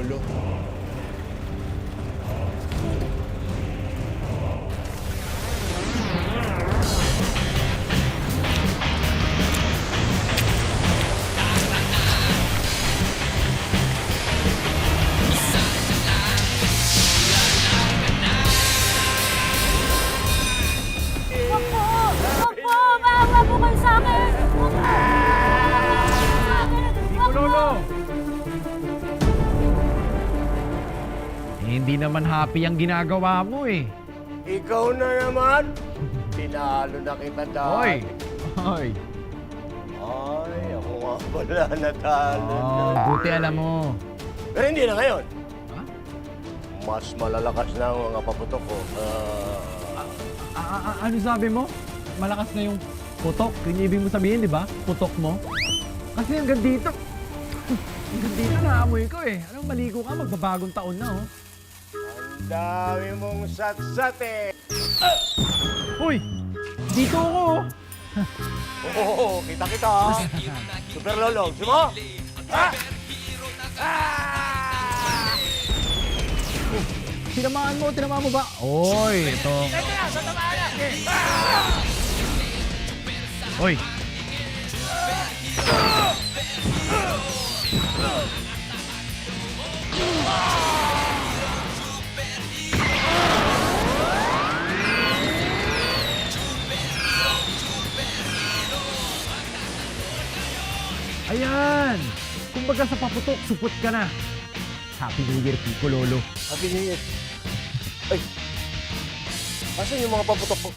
Lolo. Wag po! Wag po! Maawa po kayo sa akin! Wag po! Wag po! Lolo! Hindi naman happy ang ginagawa mo eh. Ikaw na naman. Tinalo na kita Hoy! dati. Hoy! Ay, ako nga pala natalo. Oh, buti alam mo. Pero hindi na ngayon. Ha? Mas malalakas na ang mga paputok ko. Ano sabi mo? Malakas na yung putok. Yun yung ibig mo sabihin, di ba? Putok mo. Kasi hanggang dito. Hanggang dito naamoy ko eh. Anong maligo ka? Magbabagong taon na oh. Ang dami mong satsat eh. Uy! Dito ako oh. Oo, kita-kita ha. Super Lolo, gusto mo? Ha? Tinamaan mo ba? Oy, ito. Oy! Ayan! Kumbaga sa paputok, supot ka na. Happy New Year, Pico Lolo. Happy New Year. Ay, asan yung mga paputok ko?